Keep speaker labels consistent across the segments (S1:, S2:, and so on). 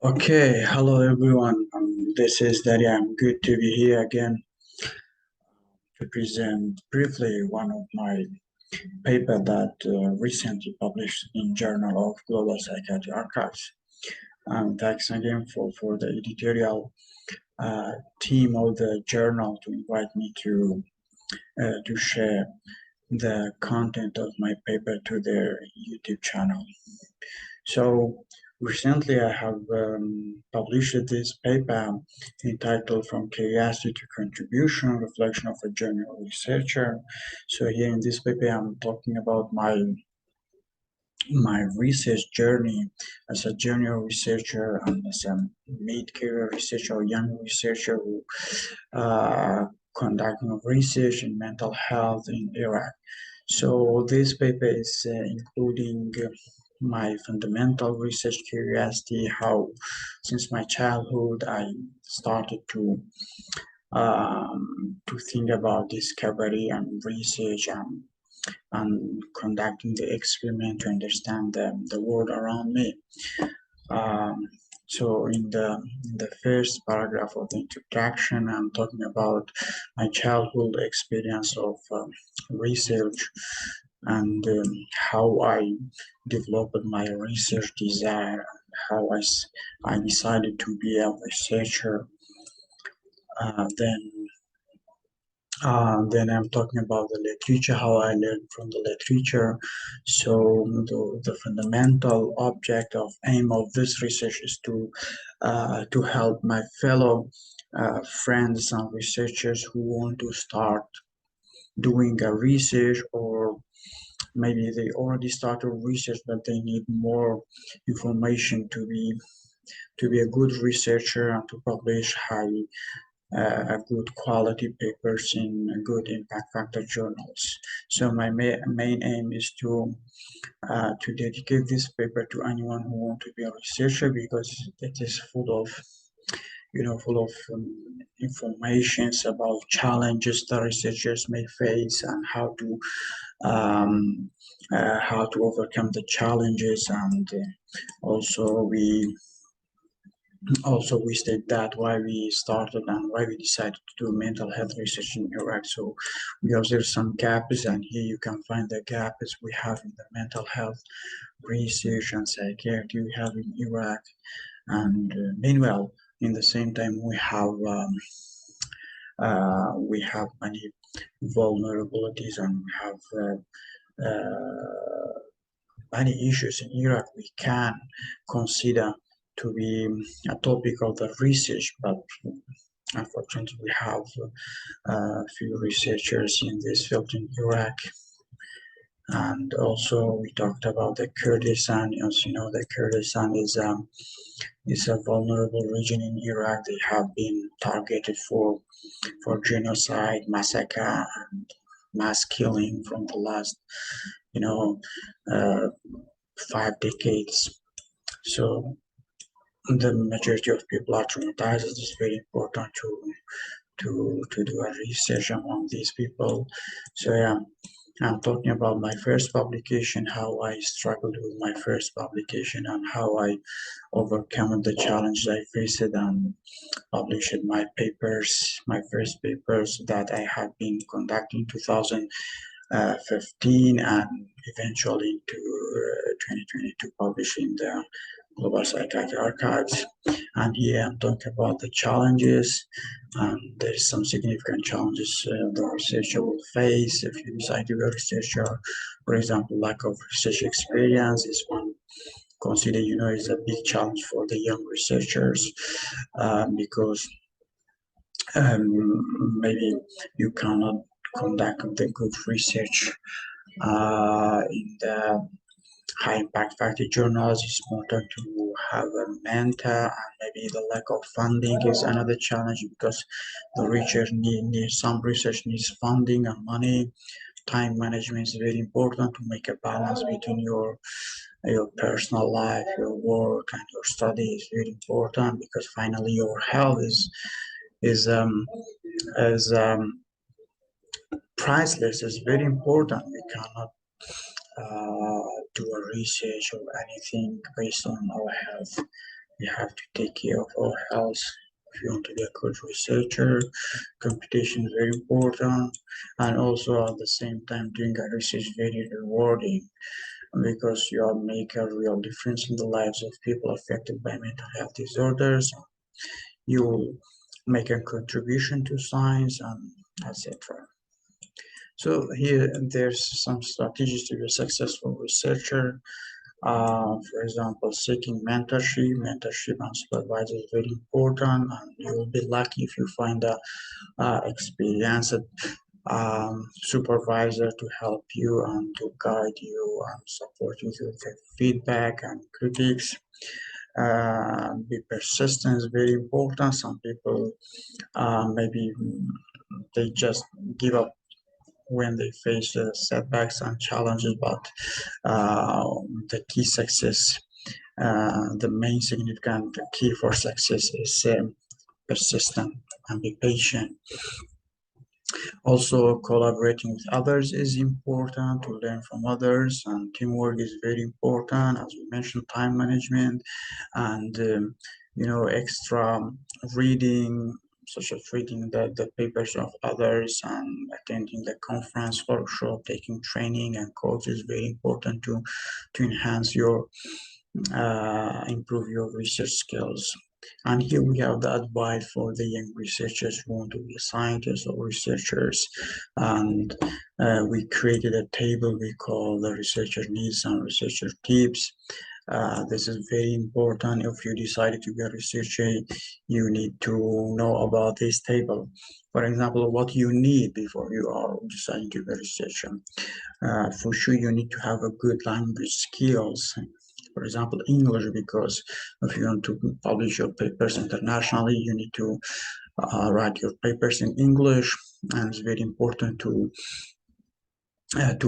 S1: Okay, hello everyone. This is Darya. I'm good to be here again to present briefly one of my paper that recently published in Journal of Global Psychiatry Archives. Thanks again for the editorial team of the journal to invite me to share the content of my paper to their YouTube channel. So recently I have published this paper entitled From Curiosity to Contribution, Reflection of a Junior Researcher. So here in this paper I'm talking about my research journey as a junior researcher and as a mid-career researcher or young researcher who conducting research in mental health in Iraq. So this paper is including my fundamental research curiosity, how since my childhood I started to think about discovery and research and conducting the experiment to understand the world around me. Um, so in the first paragraph of the introduction, I'm talking about my childhood experience of research and how I developed my research desire, and how I decided to be a researcher. Then I'm talking about the literature, how I learned from the literature. So the fundamental object of aim of this research is to help my fellow friends and researchers who want to start doing a research, or maybe they already started research but they need more information to be a good researcher and to publish high good quality papers in good impact factor journals. So my main aim is to dedicate this paper to anyone who want to be a researcher, because it is full of informations about challenges that researchers may face and um, how to overcome the challenges, and also we we state that why we started and why we decided to do mental health research in Iraq. So we observe some gaps, and here you can find the gaps we have in the mental health research and psychiatry we have in Iraq. And meanwhile, in the same time, we have many vulnerabilities, and we have many issues in Iraq we can consider to be a topic of the research, but unfortunately we have few researchers in this field in Iraq. And also we talked about the Kurdistan. As you know, the Kurdistan is a vulnerable region in Iraq. They have been targeted for genocide, massacre, and mass killing from the last, you know, uh, 5 decades. So the majority of people are traumatized. It is very important to do a research among these people. So yeah, I'm talking about my first publication, how I struggled with my first publication, and how I overcome the challenge I faced and published my papers, my first papers that I have been conducting 2015, and eventually to 2022 publishing the Global Psychiatry Archives. And here I'm talking about the challenges. There's some significant challenges the researcher will face if you decide to be a researcher. For example, lack of research experience is one consider is a big challenge for the young researchers, because maybe you cannot conduct the good research in the high impact factor journals. It's important to have a mentor, and maybe the lack of funding is another challenge, because the research some research needs funding and money. Time management is very important to make a balance between your personal life, your work, and your study is very important, because finally your health is um is priceless. Is very important. We cannot do a research or anything based on our health. We have to take care of our health. If you want to be a good researcher, computation is very important, and also at the same time doing a research is very rewarding because you are make a real difference in the lives of people affected by mental health disorders. You make a contribution to science and etc. So here there's some strategies to be a successful researcher. For example, seeking mentorship. Mentorship and supervisor is very important, and you will be lucky if you find a experienced supervisor to help you and to guide you and support you with the feedback and critiques. Be persistent is very important. Some people maybe they just give up when they face setbacks and challenges, but the key success, the main significant key for success is persistent and be patient. Also, collaborating with others is important to learn from others, and teamwork is very important. As we mentioned, time management and extra reading, such as reading the papers of others and attending the conference, workshop, taking training and courses is very important to enhance your improve your research skills. And here we have the advice for the young researchers who want to be scientists or researchers. And we created a table we call the researcher needs and researcher tips. This is very important. If you decided to be a researcher, you need to know about this table. For example, what you need before you are deciding to be a researcher. For sure, you need to have a good language skills. For example, English, because if you want to publish your papers internationally, you need to write your papers in English, and it's very important to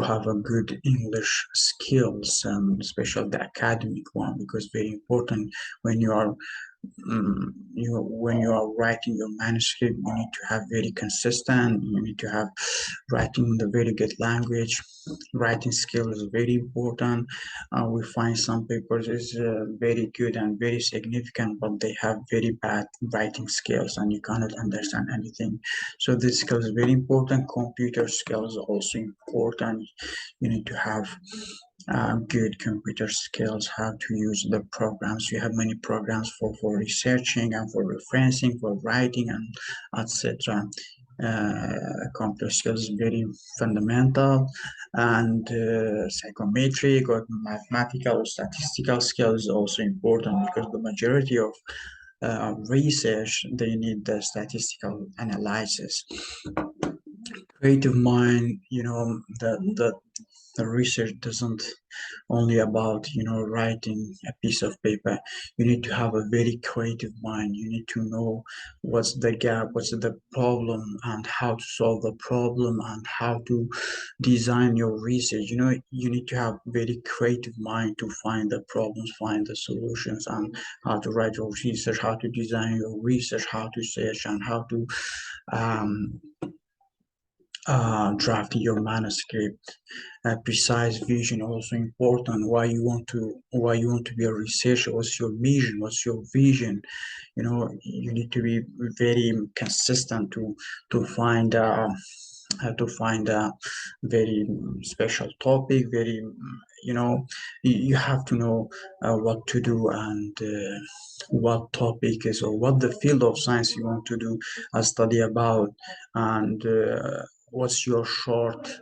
S1: have a good English skills, especially the academic one, because very important when you are when you are writing your manuscript, you need to have very consistent. You need to have writing in the very good language. Writing skill is very important. We find some papers is very good and very significant, but they have very bad writing skills, and you cannot understand anything. So this skill is very important. Computer skills are also important. You need to have good computer skills, how to use the programs. You have many programs for researching and for referencing, for writing, and etc. Computer skills is very fundamental, and psychometric or mathematical or statistical skills is also important because the majority of research they need the statistical analysis. Creative mind, the research doesn't only about writing a piece of paper. You need to have a very creative mind. You need to know what's the gap, what's the problem, and how to solve the problem, and how to design your research. You need to have very creative mind to find the problems, find the solutions, and how to write your research, how to design your research, how to search, and how to um, draft your manuscript. Precise vision also important. Why you want to be a researcher? What's your mission? What's your vision? You need to be very consistent to find a very special topic. Very you have to know what to do, and what topic is, or what the field of science you want to do a study about, and what's your short-term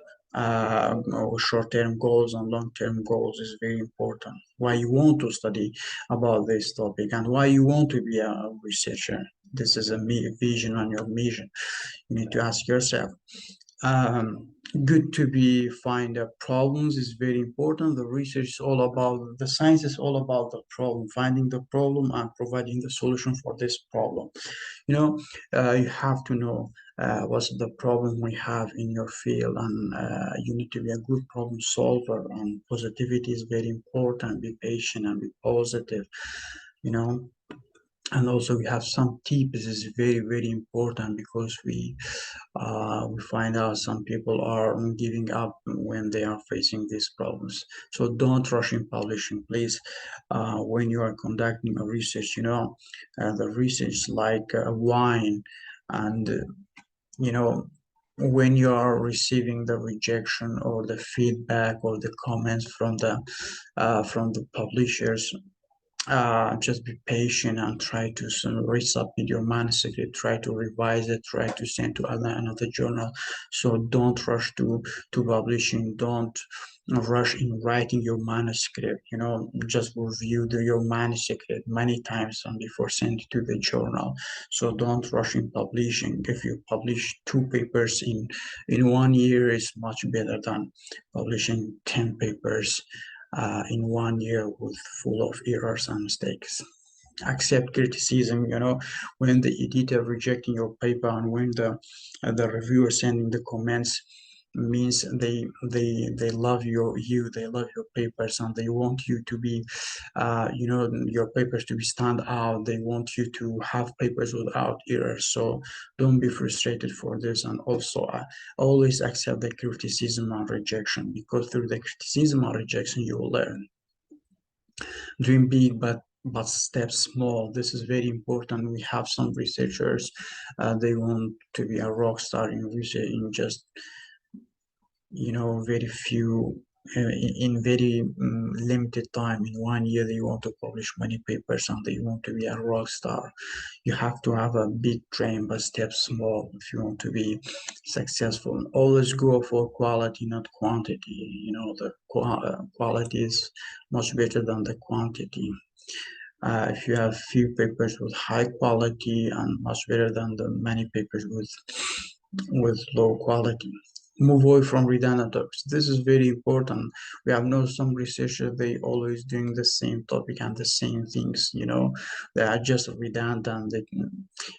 S1: goals and long-term goals is very important. Why you want to study about this topic, and why you want to be a researcher. This is a vision and your mission. You need to ask yourself. um, Good to be find problems is very important. The research is all about, the science is all about the problem, finding the problem and providing the solution for this problem. You have to know what's the problem we have in your field, and you need to be a good problem solver, and positivity is very important. Be patient and be positive. you know And also we have some tips. This is very, very important because we find out some people are giving up when they are facing these problems. So don't rush in publishing, please. When you are conducting a research, the research like wine, and when you are receiving the rejection or the feedback or the comments from the publishers, just be patient and try to resubmit your manuscript, try to revise it, try to send to another journal. So don't rush to publishing, don't rush in writing your manuscript. Just review your manuscript many times and before sending to the journal. So don't rush in publishing. If you publish 2 papers in 1 year, is much better than publishing 10 papers in 1 year with full of errors and mistakes. Accept criticism, when the editor rejecting your paper and when the reviewer sending the comments, means they love they love your papers, and they want you to be your papers to be stand out. They want you to have papers without errors. So don't be frustrated for this. And also always accept the criticism and rejection, because through the criticism and rejection you will learn. Dream big, but step small. This is very important. We have some researchers, they want to be a rock star in research in just very few, in very limited time. In 1 year they want to publish many papers and they want to be a rock star. You have to have a big dream, but step small if you want to be successful. Always go for quality, not quantity. The quality is much better than the quantity. If you have few papers with high quality, and much better than the many papers with low quality. Move away from redundant topics. This is very important. We have known some researchers, they always doing the same topic and the same things. They are just redundant.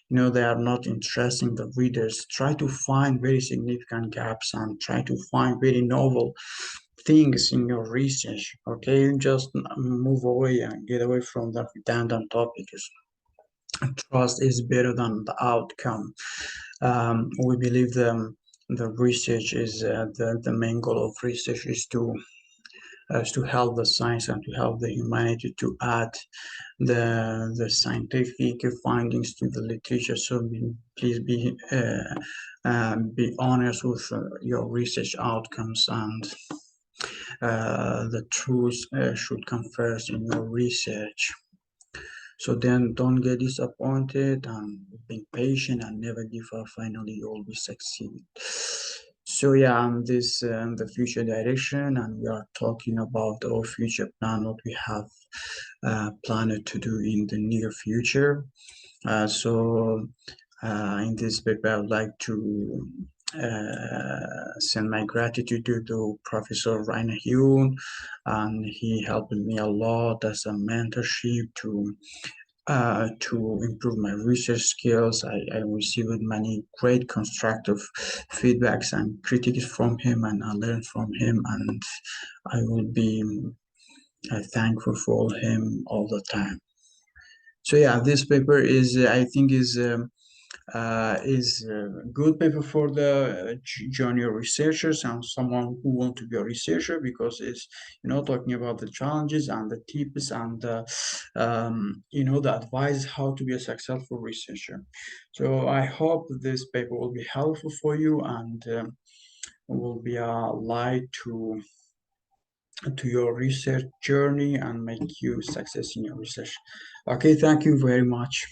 S1: They are not interesting the readers. Try to find very significant gaps and try to find very novel things in your research. Okay, just move away and get away from the redundant topics. Trust is better than the outcome. We believe the research is the main goal of research is to help the science and to help the humanity to add the scientific findings to the literature. So please be honest with your research outcomes, and the truth should come first in your research. So then don't get disappointed, and be patient and never give up. Finally, you will be succeed. So yeah, this the future direction, and we are talking about our future plan, what we have planned to do in the near future. In this paper, I would like to send my gratitude to Professor Rainer Hune, and he helped me a lot as a mentorship to improve my research skills. I received many great constructive feedbacks and critiques from him, and I learned from him, and I will be thankful for him all the time. So yeah, this paper is I think is a good paper for the junior researchers and someone who want to be a researcher, because it's talking about the challenges and the tips and the advice how to be a successful researcher. So I hope this paper will be helpful for you, and will be a light to your research journey and make you success in your research. Okay, thank you very much.